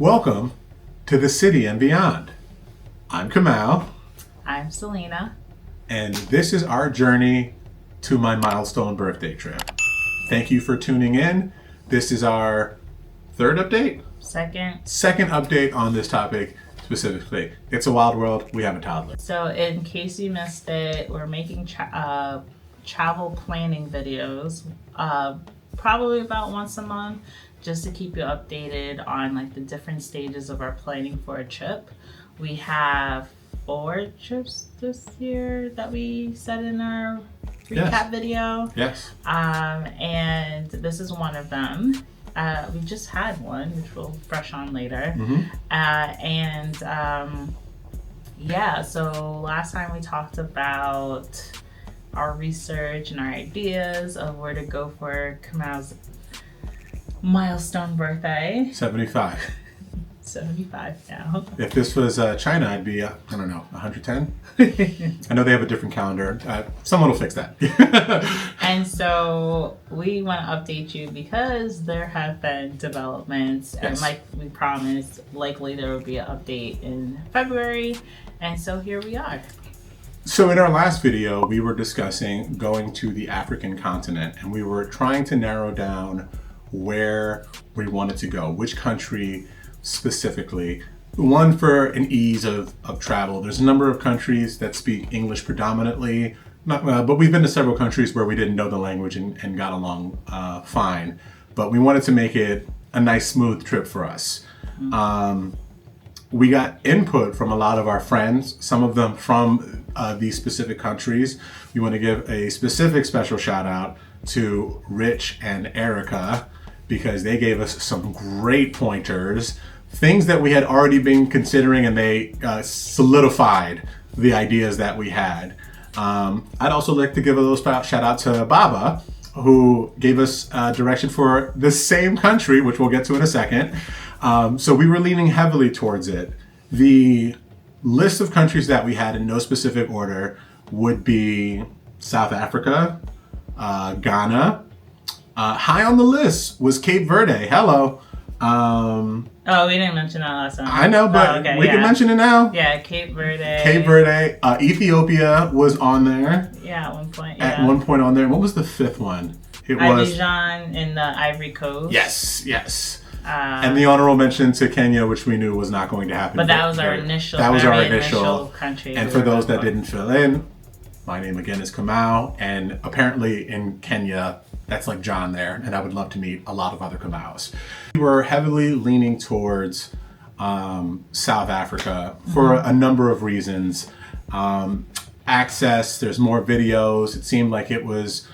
Welcome to the city and beyond. I'm Kamal, I'm Selena. and this is our journey to my milestone birthday trip. Thank you for tuning in. This is our third update? Second update on this topic specifically. It's a wild world. We have a toddler. So in case you missed it, we're making travel planning videos, probably about once a month, just to keep you updated on like the different stages of our planning for a trip. We have 4 trips this year that we said in our recap video. Yes. And this is one of them. We just had one, which we'll brush on later. So last time we talked about our research and our ideas of where to go for Kamal's milestone birthday. 75. 75 now. If this was China, I'd be, 110? I know they have a different calendar. Someone will fix that. And so we want to update you because there have been developments. Yes. And like we promised, likely there will be an update in February. And so here we are. So in our last video, we were discussing going to the African continent, and we were trying to narrow down where we wanted to go, which country specifically. One, for an ease of travel. There's a number of countries that speak English predominantly, but we've been to several countries where we didn't know the language and got along fine. But we wanted to make it a nice, smooth trip for us. We got input from a lot of our friends, some of them from these specific countries. We want to give a specific special shout out to Rich and Erica, because they gave us some great pointers, things that we had already been considering, and they solidified the ideas that we had. I'd also like to give a little shout out to Baba, who gave us direction for the same country, which we'll get to in a second. So we were leaning heavily towards it. The list of countries that we had in no specific order would be South Africa, Ghana. High on the list was Cape Verde. Hello. We didn't mention that last time. I know, but we can mention it now. Yeah, Cape Verde. Cape Verde. Ethiopia was on there. Yeah, at one point. At one point on there. What was the fifth one? It was Abidjan in the Ivory Coast. Yes. And the honorable mention to Kenya, which we knew was not going to happen. But that was our initial. That was our initial country. And for those that didn't fill in, my name again is Kamal, and apparently in Kenya, that's like John there, and I would love to meet a lot of other Kamals. We were heavily leaning towards South Africa for a number of reasons. Access, there's more videos. It seemed like it was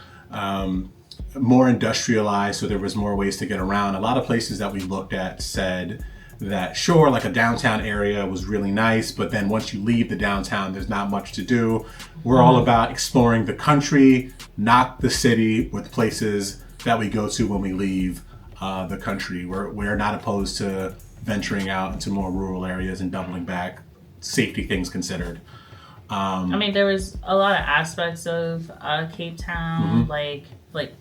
more industrialized, so there was more ways to get around. A lot of places that we looked at said that sure, like a downtown area was really nice, but then once you leave the downtown, there's not much to do. We're all about exploring the country, not the city, with places that we go to when we leave the country. We're not opposed to venturing out into more rural areas and doubling back, safety things considered. There was a lot of aspects of Cape Town, like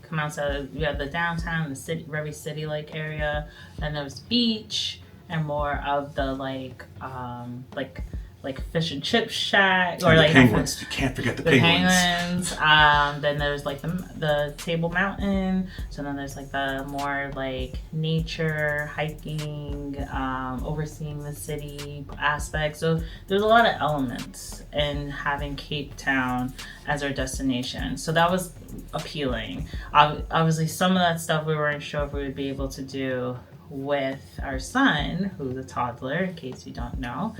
Kamal said, you have the downtown, the city, very city-like area, and there was beach, and more of the like fish and chip shack, or like penguins. You can't forget the penguins. Then there's like the Table Mountain. So then there's like the more like nature, hiking, overseeing the city aspect. So there's a lot of elements in having Cape Town as our destination. So that was appealing. Obviously, some of that stuff we weren't sure if we would be able to do with our son, who's a toddler, in case you don't know.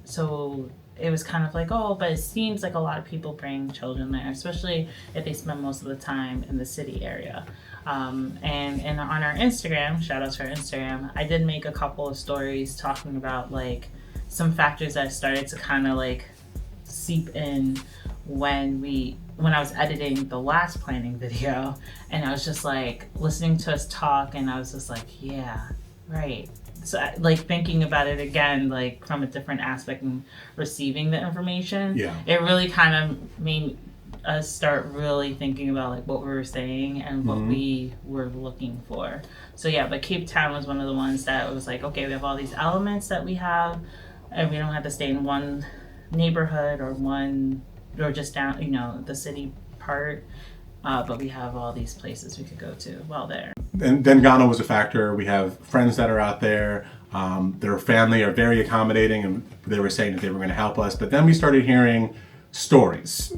So it was kind of like, but it seems like a lot of people bring children there, especially if they spend most of the time in the city area. And on our Instagram, shout out to our Instagram, I did make a couple of stories talking about like some factors that started to kind of like seep in when I was editing the last planning video, and I was just like listening to us talk, and I was just like, yeah, right. So like thinking about it again, like from a different aspect and receiving the information, it really kind of made us start really thinking about like what we were saying and what we were looking for. So yeah, but Cape Town was one of the ones that was like, okay, we have all these elements that we have, and we don't have to stay in one neighborhood or just down, the city part. But we have all these places we could go to while there. And then Ghana was a factor. We have friends that are out there. Their family are very accommodating, and they were saying that they were going to help us. But then we started hearing stories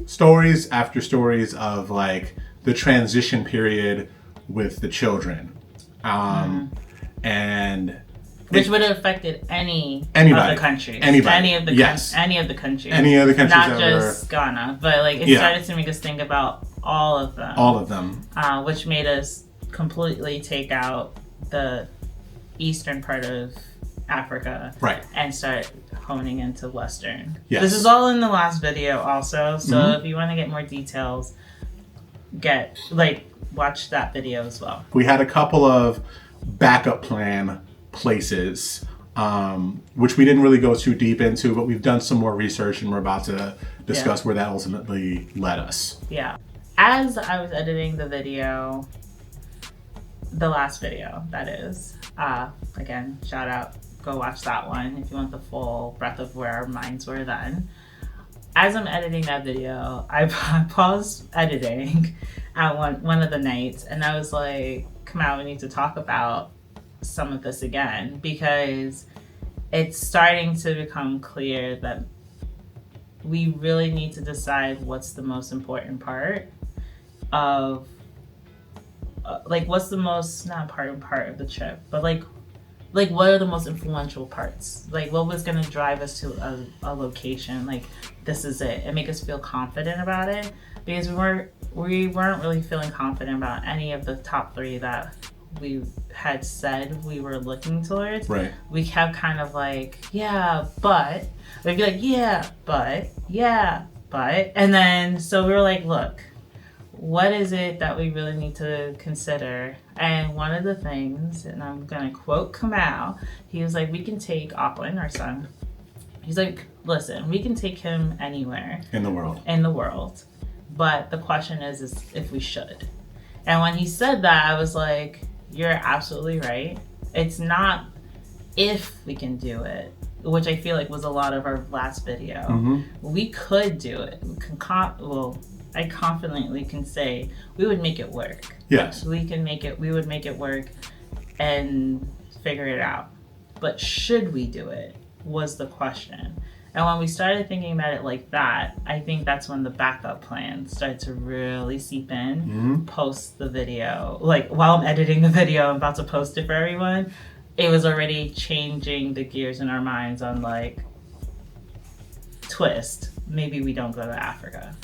after stories of like the transition period with the children, and which would have affected any of the countries, any of the countries, not ever. Just Ghana, but like it started to make us think about all of them, which made us completely take out the eastern part of Africa, right, and start honing into Western. Yes. This is all in the last video also, so if you want to get more details, watch that video as well. We had a couple of backup plan places, which we didn't really go too deep into, but we've done some more research and we're about to discuss where that ultimately led us. Yeah. As I was editing the video, the last video, that is, again, shout out, go watch that one if you want the full breadth of where our minds were then. As I'm editing that video, I paused editing at one of the nights, and I was like, come out, we need to talk about some of this again, because it's starting to become clear that we really need to decide what's the most important part of what's the most, not important part of the trip, but like what are the most influential parts, like what was going to drive us to a location, like this is it, and make us feel confident about it, because we weren't really feeling confident about any of the top 3 that we had said we were looking towards. Right. We kept kind of like, yeah, but we'd be like, yeah, but, and then so we were like, look, what is it that we really need to consider? And one of the things, and I'm gonna quote Kamau, he was like, we can take Auckland, our son. He's like, listen, we can take him anywhere in the world, but the question is if we should. And when he said that, I was like, you're absolutely right. It's not if we can do it, which I feel like was a lot of our last video. We could do it. I confidently can say we would make it work. Yes. We would make it work and figure it out. But should we do it was the question. And when we started thinking about it like that, I think that's when the backup plan started to really seep in. Post the video. Like while I'm editing the video, I'm about to post it for everyone. It was already changing the gears in our minds on like, twist, maybe we don't go to Africa.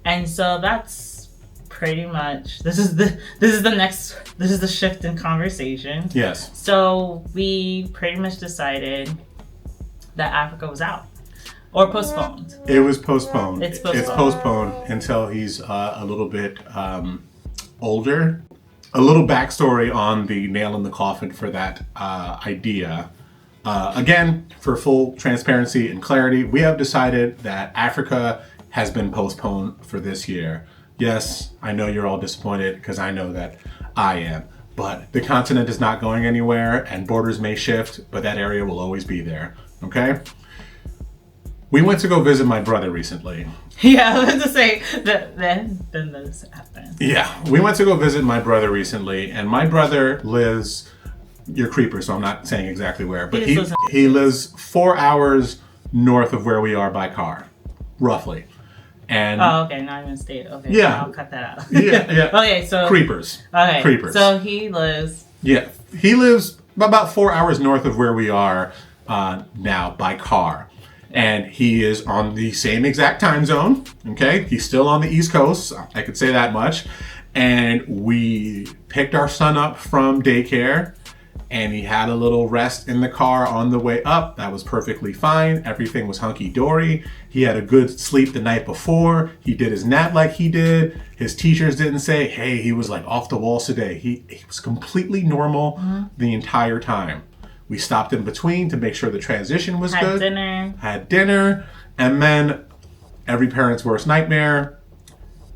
And so that's pretty much, this is the shift in conversation. Yes. So we pretty much decided that Africa was out or postponed. It was postponed. It's postponed. It's postponed until he's a little bit older. A little backstory on the nail in the coffin for that idea. Again, for full transparency and clarity, we have decided that Africa has been postponed for this year. Yes, I know you're all disappointed because I know that I am. But the continent is not going anywhere, and borders may shift, but that area will always be there. Okay? We went to go visit my brother recently. Yeah, I was going to say, then this happened. Yeah, we went to go visit my brother recently, and my brother lives, you're creeper, so I'm not saying exactly where, but he lives 4 hours north of where we are by car, roughly. And okay, not even state. Okay, yeah, I'll cut that out. yeah. Okay, so creepers. Okay, creepers. So he lives. Yeah, he lives about 4 hours north of where we are now by car, and he is on the same exact time zone. Okay, he's still on the East Coast. I could say that much. And we picked our son up from daycare, and he had a little rest in the car on the way up. That was perfectly fine. Everything was hunky-dory. He had a good sleep the night before. He did his nap like he did. His teachers didn't say, hey, he was like off the walls today. He was completely normal the entire time. We stopped in between to make sure the transition was good. Had dinner. And then every parent's worst nightmare,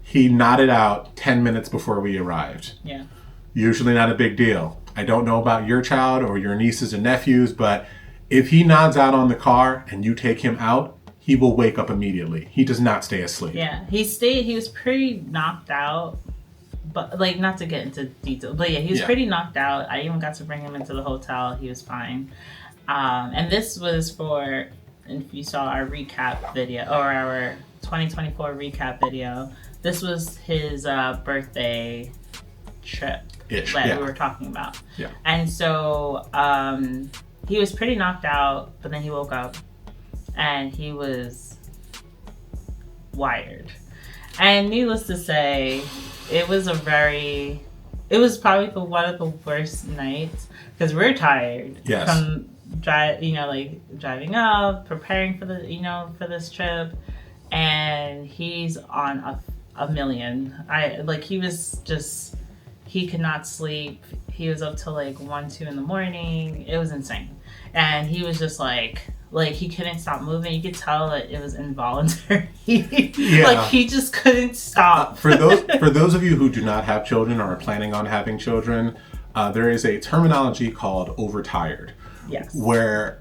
He nodded out 10 minutes before we arrived. Yeah. Usually not a big deal. I don't know about your child or your nieces and nephews, but if he nods out on the car and you take him out, he will wake up immediately. He does not stay asleep. Yeah. He was pretty knocked out, but like, not to get into detail, but yeah, he was pretty knocked out. I even got to bring him into the hotel. He was fine. And this was for, if you saw our recap video or our 2024 recap video, this was his birthday trip that we were talking about. Yeah. And so he was pretty knocked out, but then he woke up and he was wired. And needless to say, it was probably one of the worst nights because we're tired from driving up, preparing for for this trip, and he's on a million. He could not sleep. He was up till like 1-2 in the morning. It was insane. And he was just like he couldn't stop moving. You could tell that it was involuntary. Like he just couldn't stop. For those of you who do not have children or are planning on having children, there is a terminology called overtired. Yes. Where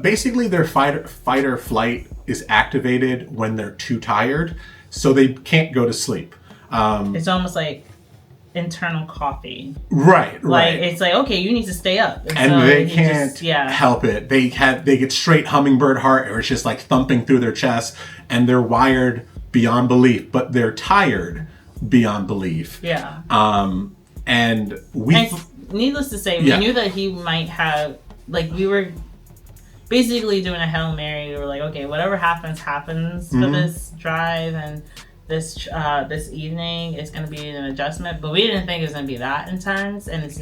basically their fight or flight is activated when they're too tired, so they can't go to sleep. It's almost like internal coffee. Right. It's like, okay, you need to stay up. And so they can't help it. They get straight hummingbird heart, or it's just like thumping through their chest, and they're wired beyond belief, but they're tired beyond belief. Yeah. And needless to say, we knew that he might have, we were basically doing a Hail Mary. We were like, okay, whatever happens for this drive and this evening, it's going to be an adjustment. But we didn't think it was going to be that intense, and we've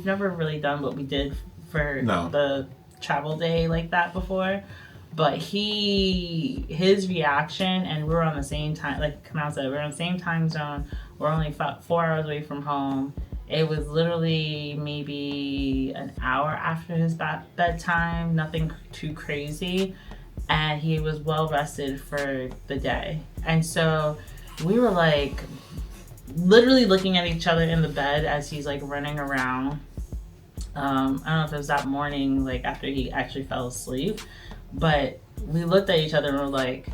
never really done what we did for the travel day like that before. But his reaction, and we were on the same time, like Kamal said, we're on the same time zone. We're only 4 hours away from home. It was literally maybe an hour after his bedtime, nothing too crazy. And he was well rested for the day. And so we were like literally looking at each other in the bed as he's like running around. I don't know if it was that morning, like after he actually fell asleep, but we looked at each other and were like,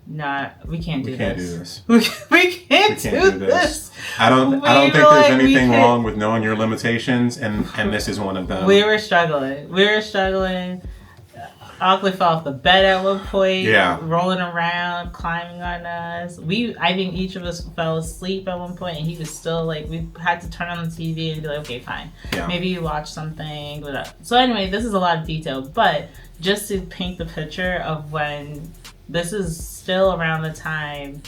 nah, we can't do this. We can't do this. I don't think there's anything wrong with knowing your limitations, and this is one of them. We were struggling. Oakley fell off the bed at one point, rolling around, climbing on us. I think each of us fell asleep at one point, and he was still like, we had to turn on the TV and be like, okay, fine. Yeah. Maybe you watch something. So anyway, this is a lot of detail, but just to paint the picture of when this is still around the time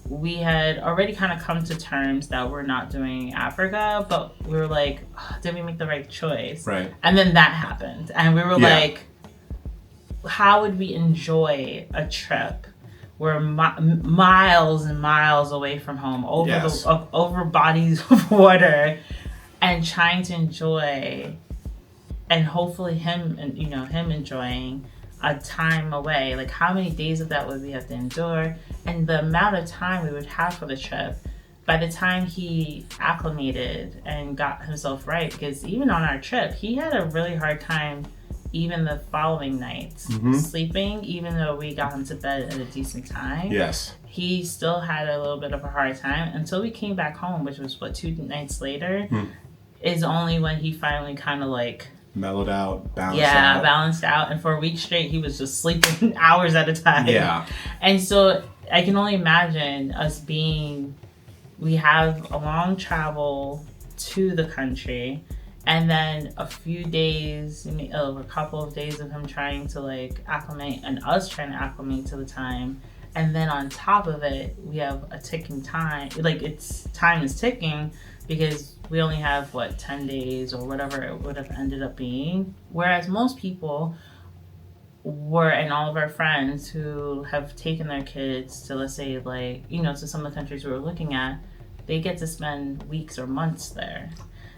we had already kind of come to terms that we're not doing Africa, but we were like, did we make the right choice? Right. And then that happened, and we were like, how would we enjoy a trip we're miles and miles away from home, over bodies of water, and trying to enjoy, and hopefully him enjoying a time away? Like, how many days of that would we have to endure, and the amount of time we would have for the trip by the time he acclimated and got himself right? Because even on our trip, he had a really hard time even the following nights sleeping, even though we got him to bed at a decent time. Yes. He still had a little bit of a hard time until we came back home, which was 2 nights later, is only when he finally kind of like mellowed out, balanced out. And for a week straight, he was just sleeping hours at a time. Yeah. And so I can only imagine us we have a long travel to the country, and then a few days, a couple of days of him trying to like acclimate, and us trying to acclimate to the time. And then on top of it, we have a ticking time. Like, time is ticking because we only have 10 days or whatever it would have ended up being. Whereas most people and all of our friends who have taken their kids to, let's say, to some of the countries we were looking at, they get to spend weeks or months there.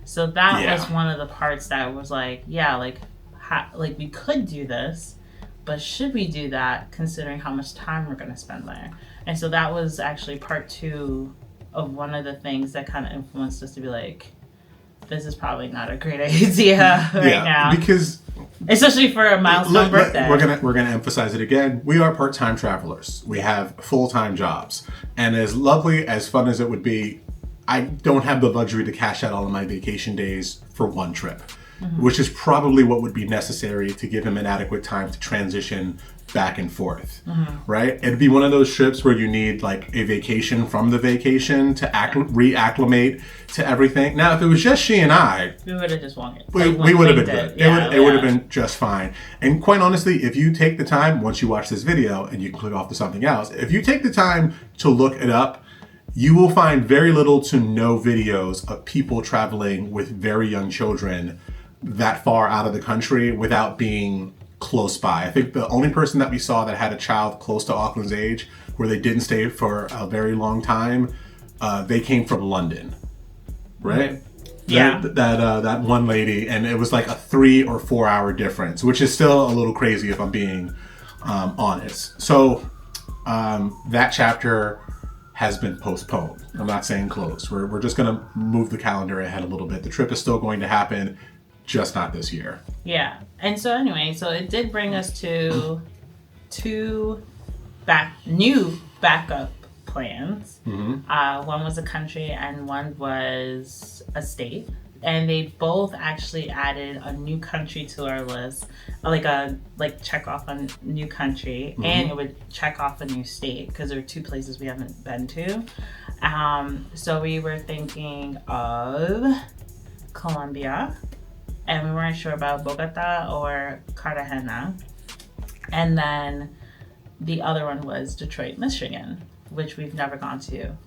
So that was one of the parts that was like, we could do this, but should we do that considering how much time we're going to spend there? And so that was actually part 2 of one of the things that kind of influenced us to be like, this is probably not a great idea now. Because especially for a milestone birthday. We're gonna emphasize it again. We are part-time travelers. We have full-time jobs. And as lovely, as fun as it would be, I don't have the luxury to cash out all of my vacation days for one trip, which is probably what would be necessary to give him an adequate time to transition back and forth, right? It'd be one of those trips where you need like a vacation from the vacation to reacclimate to everything. Now, if it was just she and I, we would have just won it. We would have been good. It would have been just fine. And quite honestly, if you take the time, once you watch this video, and you can click off to something else, if you take the time to look it up, you will find very little to no videos of people traveling with very young children that far out of the country without being close by. I think the only person that we saw that had a child close to Auckland's age, where they didn't stay for a very long time, they came from London, right? Yeah. That one lady, and it was like a 3 or 4 hour difference, which is still a little crazy if I'm being honest. So that chapter has been postponed. I'm not saying closed. We're just gonna move the calendar ahead a little bit. The trip is still going to happen, just not this year. Yeah. And so anyway, so it did bring us to 2 new backup plans. One was a country and one was a state. And they both actually added a new country to our list, like check off a new country, and it would check off a new state because there are 2 places we haven't been to. So we were thinking of Colombia, and we weren't sure about Bogota or Cartagena. And then the other one was Detroit, Michigan, which we've never gone to.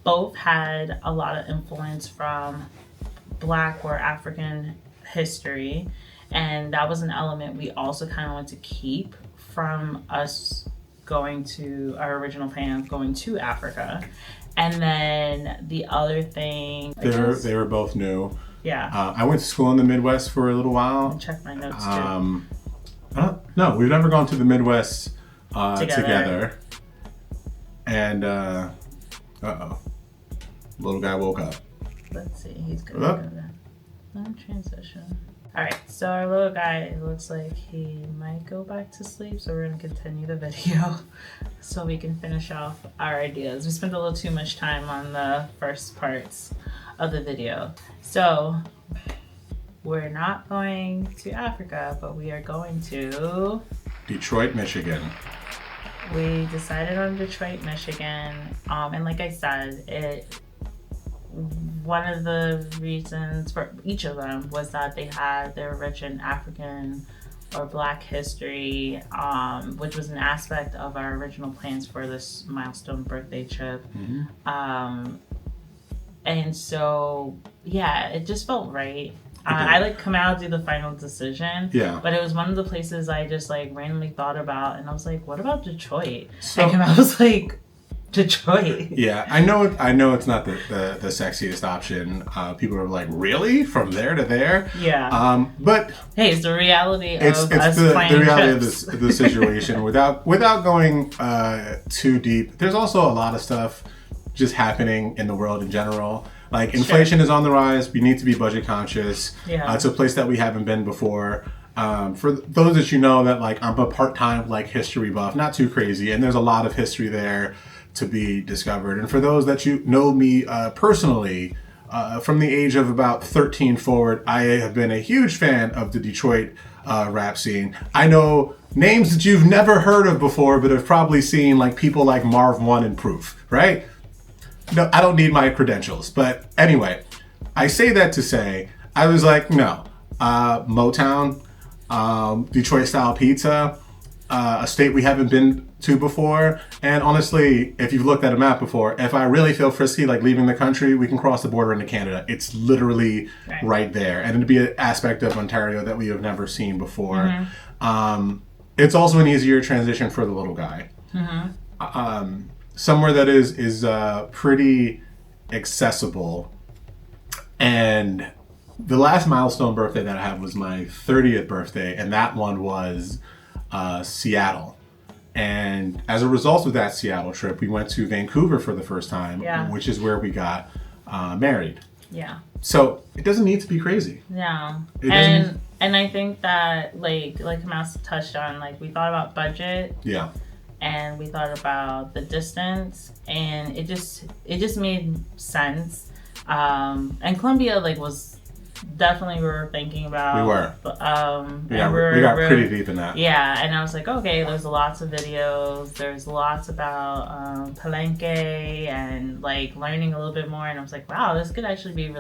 Both had a lot of influence from Black or African history, and that was an element we also kind of want to keep from us going to our original plan of going to Africa. And then the other thing, they were both new. Yeah. I went to school in the Midwest for a little while. I'll check my notes too. No, we've never gone to the Midwest together. And little guy woke up. Let's see, he's gonna go there. Transition. All right, so our little guy, it looks like he might go back to sleep, so we're gonna continue the video so we can finish off our ideas. We spent a little too much time on the first parts of the video. So we're not going to Africa, but we are going to Detroit, Michigan. We decided on Detroit, Michigan, and like I said, one of the reasons for each of them was that they had their rich in African or Black history, which was an aspect of our original plans for this milestone birthday trip. And so, yeah, it just felt right. I come out, do the final decision. Yeah. But it was one of the places I just randomly thought about, and I was like, what about Detroit? And I was like, Detroit. Yeah, I know it's not the sexiest option. People are like, really? From there to there? Yeah. But hey, it's the reality of it's us the planning reality trips. of the situation. Without going too deep, there's also a lot of stuff just happening in the world in general. Like inflation is on the rise. We need to be budget conscious. Yeah. It's a place that we haven't been before. For those that that I'm a part-time history buff, not too crazy, and there's a lot of history there to be discovered. And for those that know me personally, from the age of about 13 forward, I have been a huge fan of the Detroit rap scene. I know names that you've never heard of before, but have probably seen people like Marv One and Proof, right? No, I don't need my credentials. But anyway, I say that to say, I was like, no, Motown, Detroit style pizza, a state we haven't been to before. And honestly, if you've looked at a map before, if I really feel frisky, leaving the country, we can cross the border into Canada. It's literally right there. And it'd be an aspect of Ontario that we have never seen before. It's also an easier transition for the little guy. Somewhere that is pretty accessible. And the last milestone birthday that I had was my 30th birthday, and that one was Seattle. And as a result of that Seattle trip, we went to Vancouver for the first time, which is where we got married. Yeah. So it doesn't need to be crazy. Yeah. It and I think that like Mouse touched on, like, we thought about budget. Yeah. And we thought about the distance, and it just made sense. And Colombia, like, was definitely, we were thinking about. We were. Yeah, we got pretty deep in that. Yeah, and I was like, okay, there's lots of videos. There's lots about Palenque and, like, learning a little bit more. And I was like, wow, this could actually be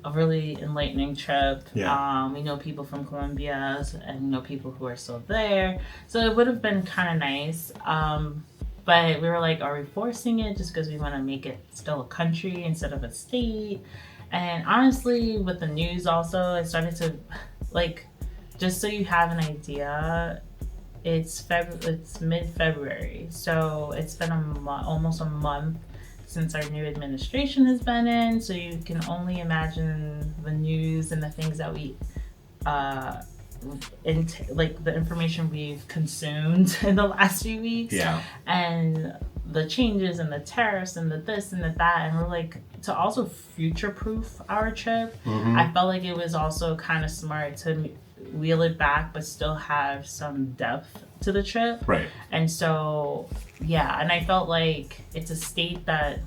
a really enlightening trip. Yeah. We know people from Colombia and know people who are still there. So it would have been kind of nice. But we were like, are we forcing it just because we want to make it still a country instead of a state? And honestly, with the news also, I started to, like, just so you have an idea, it's mid-February. So it's been almost a month since our new administration has been in, so you can only imagine the news and the things that we, like the information we've consumed in the last few weeks. Yeah. And the changes and the tariffs and the this and the that, and we're like, to also future-proof our trip, I felt like it was also kind of smart to wheel it back but still have some depth to the trip. Right. And so, yeah, and I felt like it's a state that,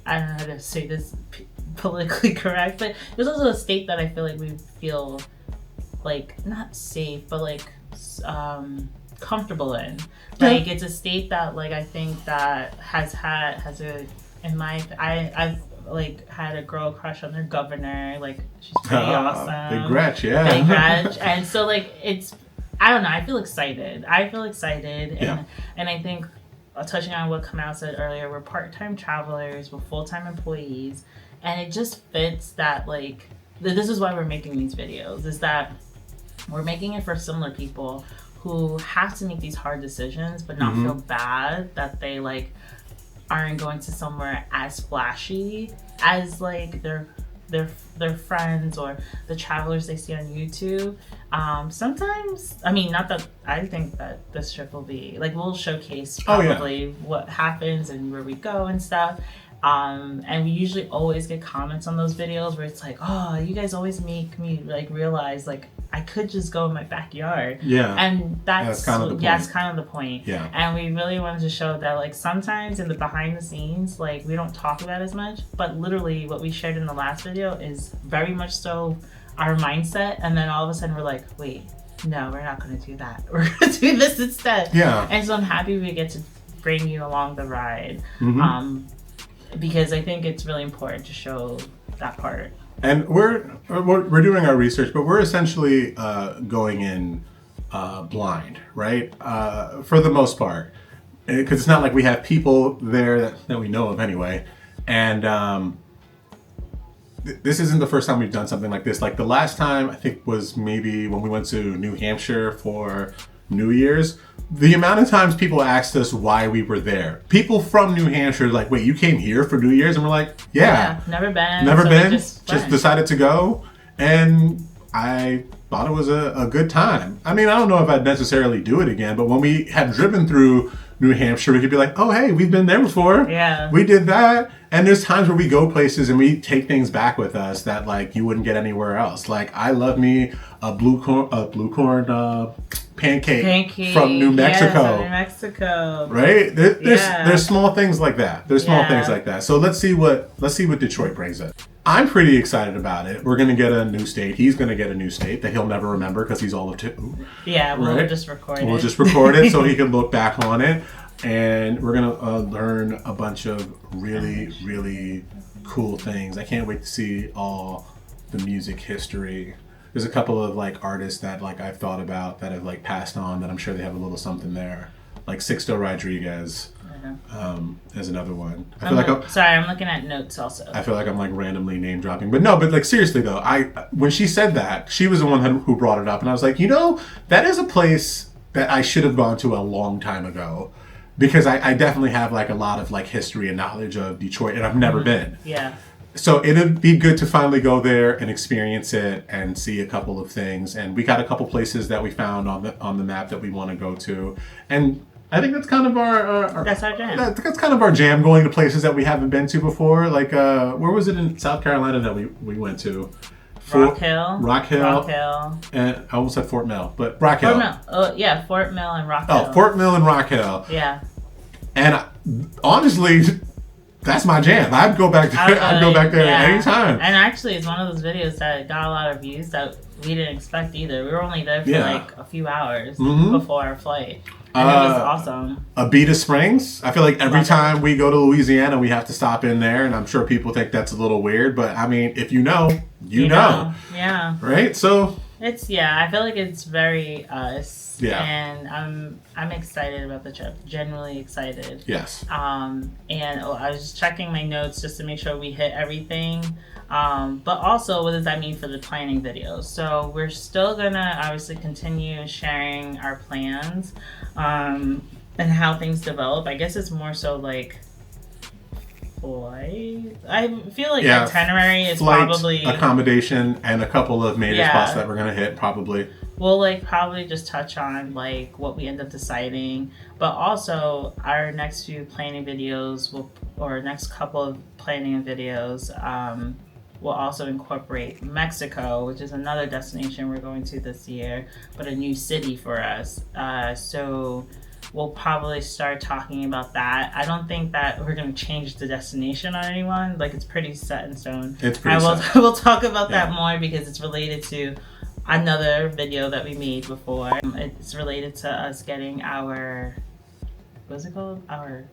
I don't know how to say this politically correct, but it was also a state that I feel like we feel like not safe, but like comfortable in. Like, it's a state that, like, I think that I've like had a girl crush on their governor. Like, she's pretty awesome. Big Gretch, yeah. Big Gretch. And so, like, it's, I don't know, I feel excited. Yeah. And I think, touching on what Kamau said earlier, we're part-time travelers, we're full-time employees, and it just fits that, like, this is why we're making these videos, is that we're making it for similar people who have to make these hard decisions but not feel bad that they, like, aren't going to somewhere as flashy as, like, their friends or the travelers they see on YouTube. Sometimes, I mean, not that I think that this trip will be, like, we'll showcase probably what happens and where we go and stuff. And we usually always get comments on those videos where it's like, oh, you guys always make me, like, realize, like, I could just go in my backyard. Yeah. And that's kind of the point. Yeah, it's kind of the point. Yeah. And we really wanted to show that, like, sometimes in the behind the scenes, like, we don't talk about as much, but literally what we shared in the last video is very much so our mindset. And then all of a sudden we're like, wait, no, we're not going to do that. We're going to do this instead. Yeah. And so I'm happy we get to bring you along the ride. Because I think it's really important to show that part. And we're doing our research, but we're essentially going in blind, right? For the most part, because it's not like we have people there that we know of anyway. And this isn't the first time we've done something like this. Like, the last time, I think, was maybe when we went to New Hampshire for New Year's. The amount of times people asked us why we were there. People from New Hampshire are like, wait, you came here for New Year's? And we're like, yeah. Never been. Never so been. Just decided to go. And I thought it was a good time. I mean, I don't know if I'd necessarily do it again, but when we had driven through New Hampshire, we could be like, oh, hey, we've been there before. Yeah. We did that. And there's times where we go places and we take things back with us that, like, you wouldn't get anywhere else. Like, I love me a blue corn pancake from New Mexico. Yes, New Mexico. Right? There's small things like that. There's small things like that. So let's see what Detroit brings us. I'm pretty excited about it. We're going to get a new state. He's going to get a new state that he'll never remember because he's all of two. Yeah, we'll just record it. We'll just record it so he can look back on it. And we're going to learn a bunch of really, really cool things. I can't wait to see all the music history. There's a couple of, like, artists that, like, I've thought about that have, like, passed on that I'm sure they have a little something there. Like Sixto Rodriguez is another one. I'm looking at notes also. I feel like I'm, like, randomly name dropping. But no, like, seriously though, when she said that, she was the one who brought it up. And I was like, that is a place that I should have gone to a long time ago. Because I definitely have, like, a lot of, like, history and knowledge of Detroit, and I've never been. Yeah. So it'd be good to finally go there and experience it and see a couple of things. And we got a couple places that we found on the map that we want to go to. And I think that's kind of our That's our jam. That's kind of our jam, going to places that we haven't been to before. Like where was it in South Carolina that we went to? Rock Hill. Rock Hill. And I almost said Fort Mill, but Rock Hill. Fort Mill. Oh, yeah, Fort Mill and Rock Hill. Oh, Fort Mill and Rock Hill. Yeah. And honestly, that's my jam. I'd go back there. I'd go back there anytime. And actually, it's one of those videos that got a lot of views that we didn't expect either. We were only there for like a few hours before our flight. And it was awesome. Abita Springs. I feel like every time we go to Louisiana, we have to stop in there, and I'm sure people think that's a little weird, but I mean, if you know, you know. Yeah. Right? So it's I feel like it's very us. Yeah. And I'm excited about the trip. Genuinely excited. Yes. And I was just checking my notes just to make sure we hit everything. But also, what does that mean for the planning videos? So we're still gonna obviously continue sharing our plans and how things develop. I guess it's more so like flight. I feel like itinerary is flight, probably accommodation and a couple of major spots that we're gonna hit probably. We'll probably just touch on what we end up deciding, but also our next few planning videos or next couple of planning videos will also incorporate Mexico, which is another destination we're going to this year, but a new city for us. So we'll probably start talking about that. I don't think that we're going to change the destination on anyone. It's pretty set in stone. It's pretty set. We'll talk about that more because it's related to another video that we made before. It's related to us getting our, what's it called? Our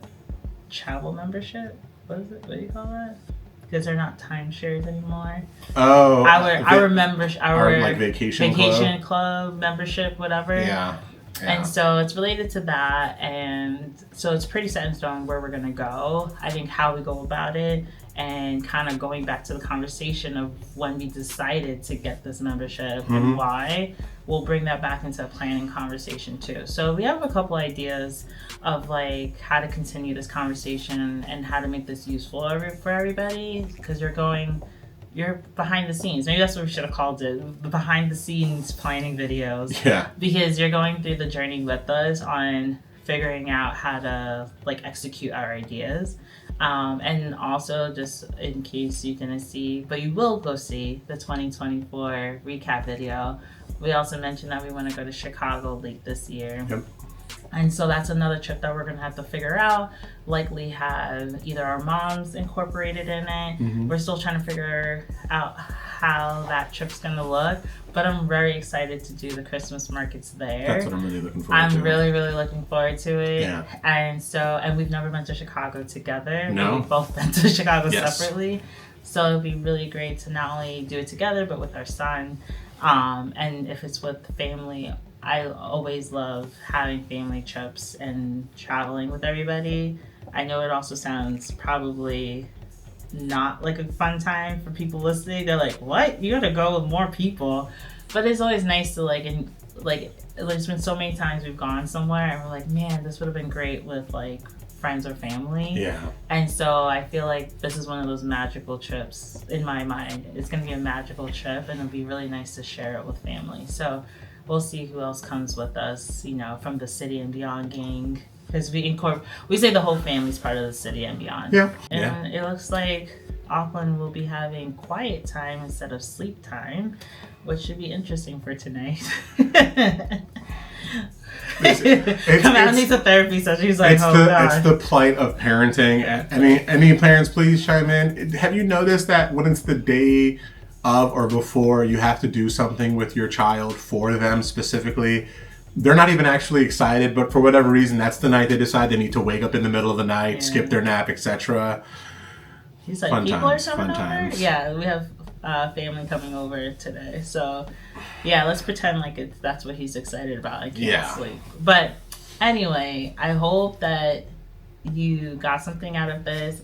travel membership? What do you call that? Because they're not timeshares anymore. Oh, our membership, our vacation club membership, whatever. Yeah. And so it's related to that, and so it's pretty set in stone where we're gonna go. I think how we go about it, and kind of going back to the conversation of when we decided to get this membership and why, we'll bring that back into a planning conversation too. So we have a couple ideas of how to continue this conversation and how to make this useful for everybody, because you're behind the scenes. Maybe that's what we should have called it, the behind the scenes planning videos. Yeah. Because you're going through the journey with us on figuring out how to execute our ideas. And also, just in case you didn't see, but you will go see the 2024 recap video. We also mentioned that we want to go to Chicago late this year. Yep. And so that's another trip that we're going to have to figure out. Likely have either our moms incorporated in it. We're still trying to figure out how that trip's going to look. But I'm very excited to do the Christmas markets there. That's what I'm really looking forward to. I'm really, really looking forward to it. Yeah. And we've never been to Chicago together. No. We've both been to Chicago separately. So it'd be really great to not only do it together, but with our son. And if it's with family, I always love having family trips and traveling with everybody. I know it also sounds probably not like a fun time for people listening. They're like, what? You gotta go with more people. But it's always nice to there's been so many times we've gone somewhere and we're like, man, this would have been great with friends or family. Yeah. And so I feel like this is one of those magical trips in my mind. It's gonna be a magical trip and it'll be really nice to share it with family. So we'll see who else comes with us, from the City and Beyond gang. Because we say the whole family's part of the City and Beyond. Yeah. And it looks like Auckland will be having quiet time instead of sleep time, which should be interesting for tonight. Kamau needs a therapy session. He's like, God. It's the plight of parenting. Any parents, please chime in. Have you noticed that when it's the day of or before you have to do something with your child for them specifically, they're not even actually excited, but for whatever reason, that's the night they decide they need to wake up in the middle of the night, skip their nap, etc. He's like, people are coming over? Yeah, we have family coming over today. So, yeah, let's pretend like that's what he's excited about. I can't sleep. But anyway, I hope that you got something out of this.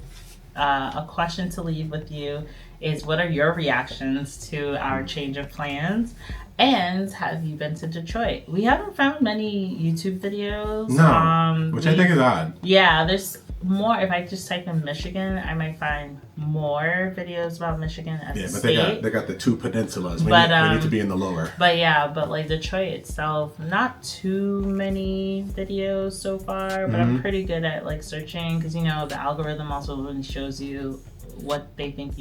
A question to leave with you is, what are your reactions to our change of plans? And have you been to Detroit? We haven't found many YouTube videos. No, which I think is odd. Yeah, more, if I just type in Michigan, I might find more videos about Michigan as Yeah, a but state. they got the two peninsulas. We need to be in the lower. But yeah, but like Detroit itself, not too many videos so far, but I'm pretty good at like searching because the algorithm also really shows you what they think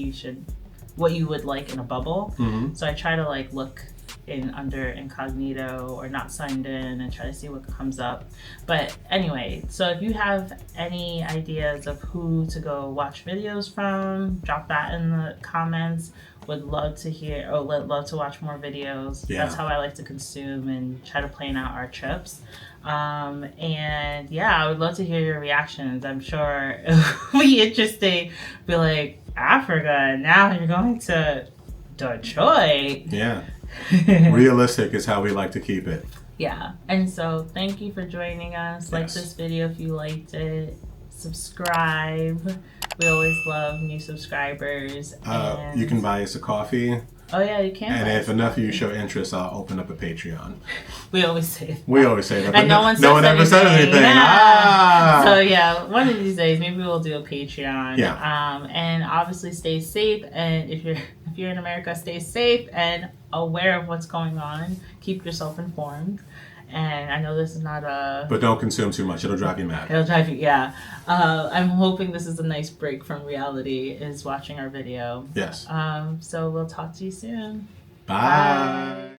what you would like in a bubble. So I try to like look in under incognito or not signed in and try to see what comes up. But anyway, so if you have any ideas of who to go watch videos from, drop that in the comments. Would love to hear or love to watch more videos. Yeah. That's how I like to consume and try to plan out our trips. And yeah, I would love to hear your reactions. I'm sure it'll be interesting. Be like, Africa, now you're going to Detroit. Yeah. Realistic is how we like to keep it. Yeah. And so thank you for joining us. Like this video if you liked it. Subscribe. We always love new subscribers. You can buy us a coffee. Oh yeah, you can. And if enough of you show interest, I'll open up a Patreon. We always say that. We always say that. And no one ever said anything. Yeah. Ah! So yeah, one of these days maybe we'll do a Patreon. Yeah. And obviously stay safe. And if you're in America, stay safe and aware of what's going on. Keep yourself informed. And I know this is not a... But don't consume too much. It'll drive you mad. It'll drive you, yeah. I'm hoping this is a nice break from reality, is watching our video. Yes. So we'll talk to you soon. Bye.